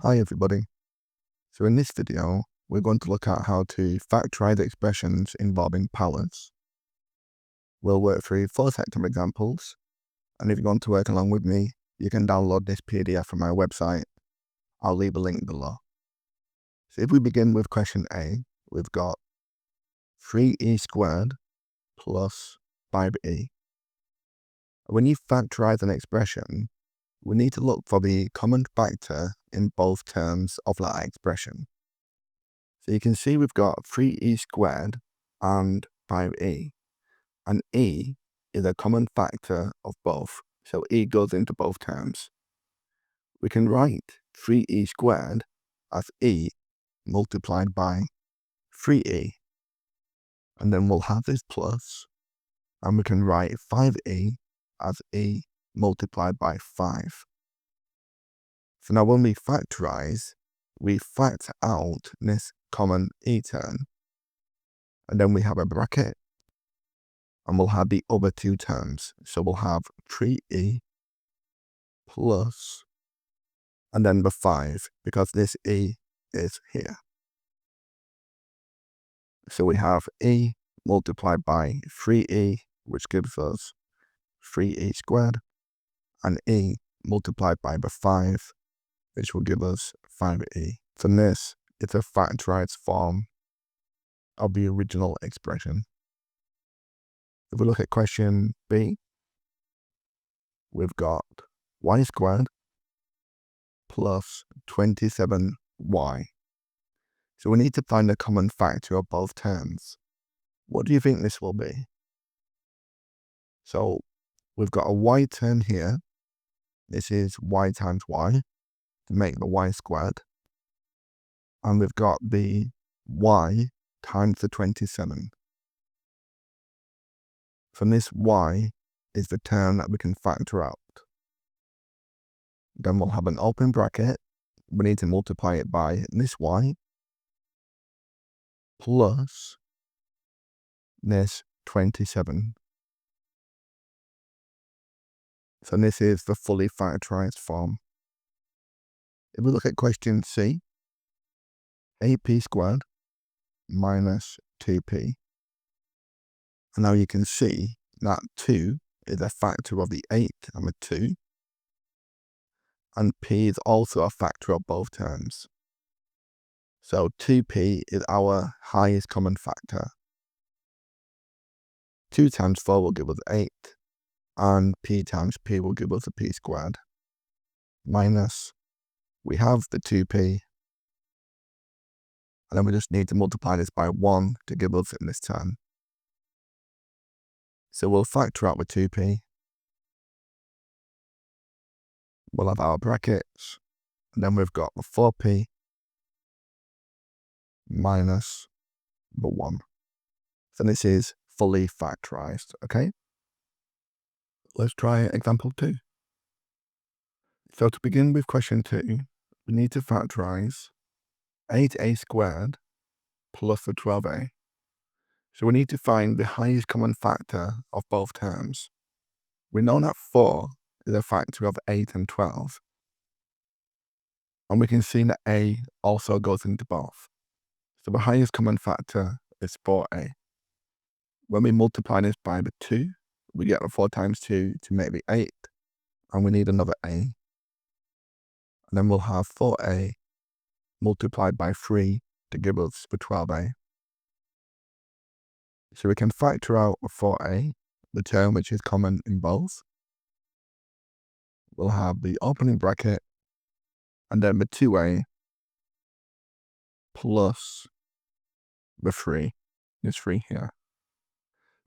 Hi everybody. So in this video, we're going to look at how to factorize expressions involving powers. We'll work through 4 sector examples, and if you want to work along with me, you can download this PDF from my website. I'll leave a link below. So if we begin with question A, we've got 3e squared plus 5e. When you factorize an expression, we need to look for the common factor in both terms of that expression. So you can see we've got 3e squared and 5e, and e is a common factor of both, so e goes into both terms. We can write 3e squared as e multiplied by 3e, and then we'll have this plus, and we can write 5e as e multiplied by 5. So now when we factorize, we factor out this common e term, and then we have a bracket, and we'll have the other two terms. So we'll have 3e plus, and then the 5, because this e is here. So we have e multiplied by 3e, which gives us 3e squared, and e multiplied by the 5, which will give us 5e. So this is a factorized form of the original expression. If we look at question B, we've got y squared plus 27y. So we need to find the common factor of both terms. What do you think this will be? So we've got a y term here. This is y times y to make the y squared. And we've got the y times the 27. From this y is the term that we can factor out. Then we'll have an open bracket. We need to multiply it by this y plus this 27. So this is the fully factorized form. If we look at question C, ap squared minus 2p. And now you can see that 2 is a factor of the 8 and the 2. And p is also a factor of both terms. So 2p is our highest common factor. 2 times 4 will give us 8. And p times p will give us a p squared. Minus, we have the 2p. And then we just need to multiply this by 1 to give us in this term. So we'll factor out with 2p. We'll have our brackets. And then we've got the 4p minus the 1. So this is fully factorized, okay? Let's try example 2. So to begin with question 2, we need to factorize 8a squared plus the 12a. So we need to find the highest common factor of both terms. We know that 4 is a factor of 8 and 12. And we can see that a also goes into both. So the highest common factor is 4a. When we multiply this by the 2, we get the 4 times 2 to make the 8. And we need another a. And then we'll have 4a multiplied by 3 to give us the 12a. So we can factor out 4a, the term which is common in both. We'll have the opening bracket, and then the 2a plus the 3, this 3 here.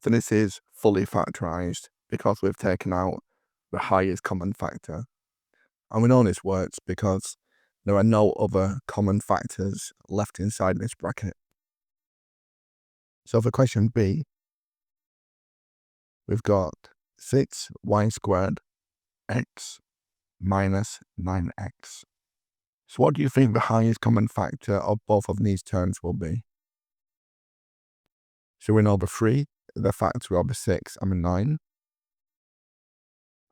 So this is fully factorized because we've taken out the highest common factor. And we know this works because there are no other common factors left inside this bracket. So for question B, we've got 6y squared x minus 9x. So what do you think the highest common factor of both of these terms will be? So we know the 3 is the factor of the 6 and the 9.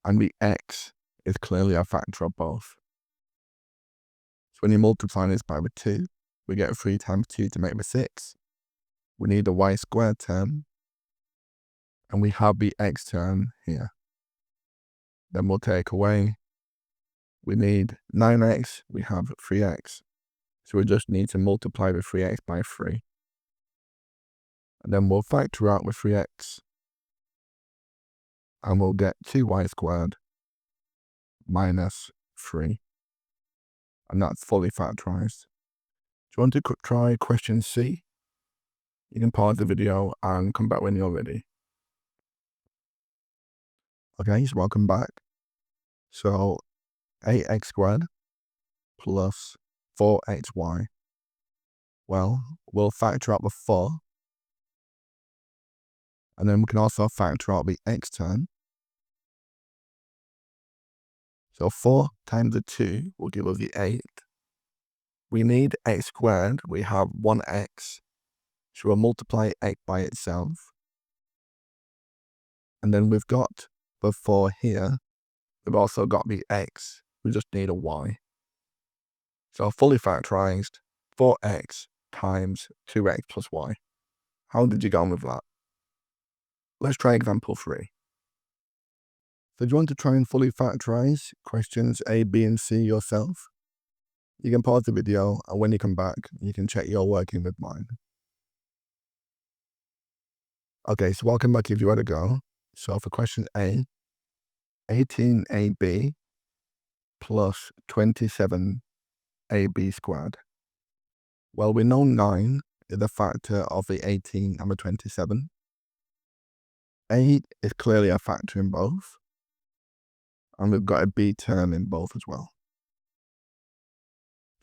And the x is clearly a factor of both. when you multiply this by the 2, we get 3 times 2 to make the 6. We need a y squared term, and we have the x term here. Then we'll take away, we need 9x, we have 3x. So we just need to multiply the 3x by 3. And then we'll factor out the 3x, and we'll get 2y squared minus 3. And that's fully factorised. Do you want to try question C? You can pause the video and come back when you're ready. Okay, so welcome back. So 8x squared plus 4xy. Well, we'll factor out the 4. And then we can also factor out the x term. So 4 times the 2 will give us the 8. We need x squared. We have 1x. So we'll multiply x by itself. And then we've got the 4 here. We've also got the x. We just need a y. So fully factorised, 4x times 2x plus y. How did you get on with that? Let's try example 3. So do you want to try and fully factorise questions A, B, and C yourself? You can pause the video, and when you come back, you can check you're working with mine. Okay, so welcome back if you had a go. So for question A, 18ab plus 27ab squared. Well, we know 9 is the factor of the 18 and the 27. 8 is clearly a factor in both. And we've got a b term in both as well.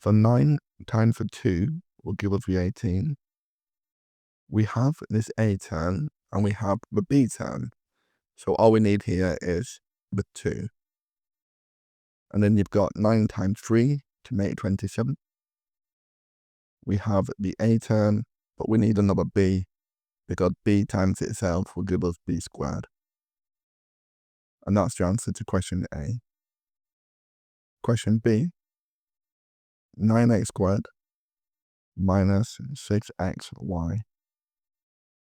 So 9 times the 2 will give us the 18. We have this a term and we have the b term. So all we need here is the 2. And then you've got 9 times 3 to make 27. We have the a term, but we need another b, because b times itself will give us b squared. And that's the answer to question A. Question B, 9x squared minus 6xy.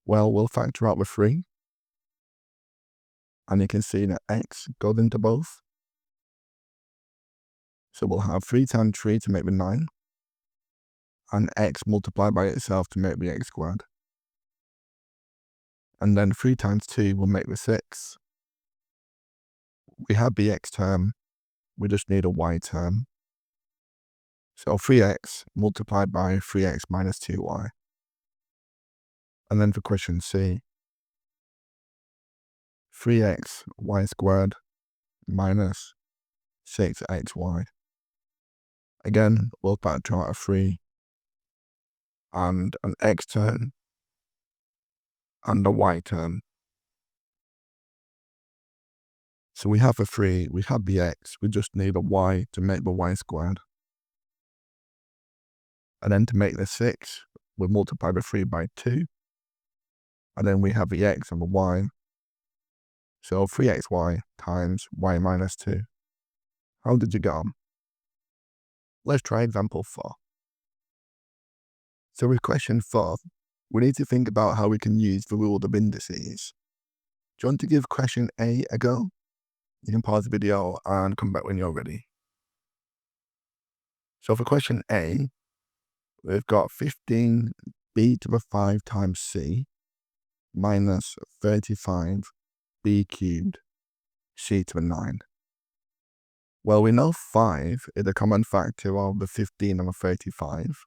Well, we'll factor out the 3. And you can see that x goes into both. So we'll have 3 times 3 to make the 9. And x multiplied by itself to make the x squared. And then 3 times 2 will make the 6. We have the x term. We just need a y term. So 3x multiplied by 3x minus 2y. And then for question C, 3x y squared minus 6xy. Again, we'll factor out a 3 and an x term and a y term. So we have a 3, we have the x, we just need a y to make the y squared. And then to make the 6, we'll multiply the 3 by 2. And then we have the x and the y. So 3xy times y minus 2. How did you get on? Let's try example 4. So with question 4, we need to think about how we can use the rule of indices. Do you want to give question A a go? You can pause the video and come back when you're ready. So for question A, we've got 15b to the 5 times c minus 35b cubed c to the 9. Well, we know 5 is a common factor of the 15 and the 35.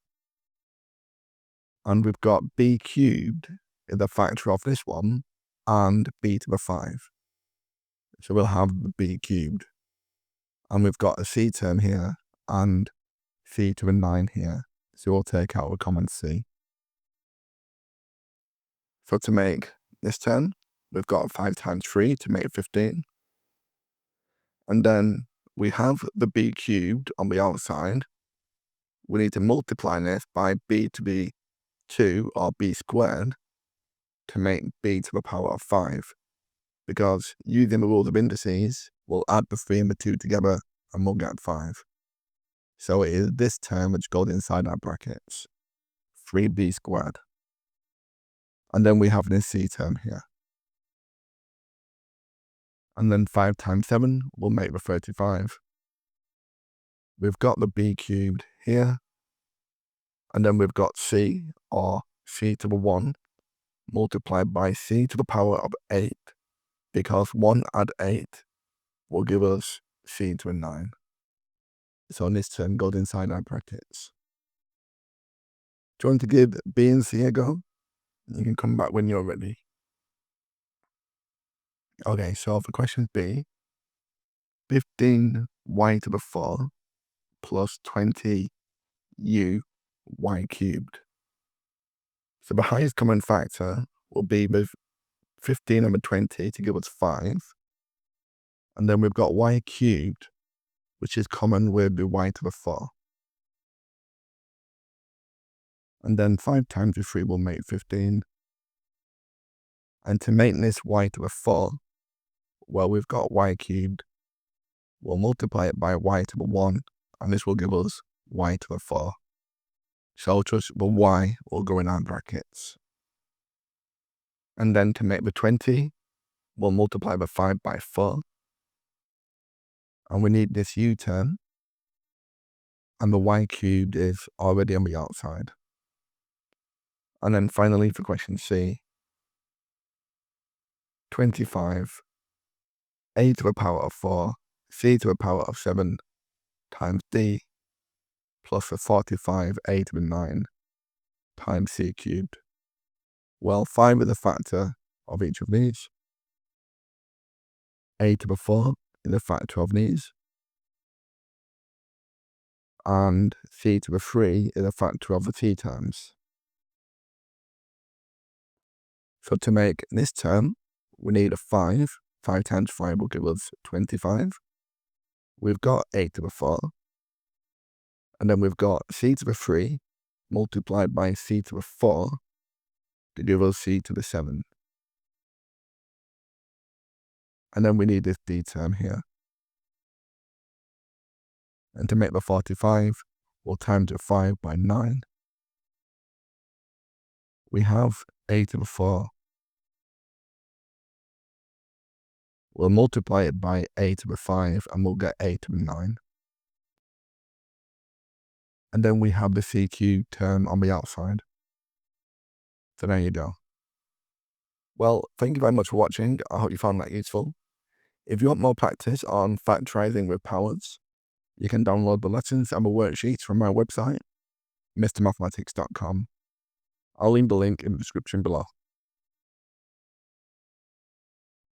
And we've got b cubed is a factor of this one and b to the 5. So we'll have the b cubed. And we've got a c term here and c to the 9 here. So we'll take out a common c. So to make this term, we've got 5 times 3 to make 15. And then we have the b cubed on the outside. We need to multiply this by b to the 2 or b squared to make b to the power of 5. Because using the rules of indices, we'll add the 3 and the 2 together and we'll get 5. So it is this term which goes inside our brackets, 3b squared. And then we have this c term here. And then 5 times 7 will make the 35. We've got the b cubed here. And then we've got c, or c to the 1, multiplied by c to the power of 8, because 1 add 8 will give us c to the 9. So this term goes inside our brackets. Do you want to give b and c a go? You can come back when you're ready. Okay, so for question B, 15y to the 4 plus 20u y cubed. So the highest common factor will be with 15 over 20 to give us 5. And then we've got y cubed, which is common with the y to the 4. And then 5 times the 3 will make 15. And to make this y to the 4, well, we've got y cubed. We'll multiply it by y to the 1, and this will give us y to the 4. So just the y will go in our brackets. And then to make the 20, we'll multiply the 5 by 4. And we need this u term. And the y cubed is already on the outside. And then finally for question C, 25, a to the power of 4, c to the power of 7 times d plus the 45 a to the 9 times c cubed. Well, find the factor of each of these. A to the 4 is a factor of these. And c to the 3 is a factor of the c terms. So to make this term, we need a 5. 5 times 5 will give us 25. We've got a to the 4. And then we've got c to the 3 multiplied by c to the 4 to give us c to the 7. And then we need this d term here. And to make the 45, we'll times the 5 by 9. We have a to the 4. We'll multiply it by a to the 5 and we'll get a to the 9. And then we have the c cubed term on the outside. So there you go. Well, thank you very much for watching. I hope you found that useful. If you want more practice on factorising with powers, you can download the lessons and the worksheets from my website, mrmathematics.com. I'll leave the link in the description below.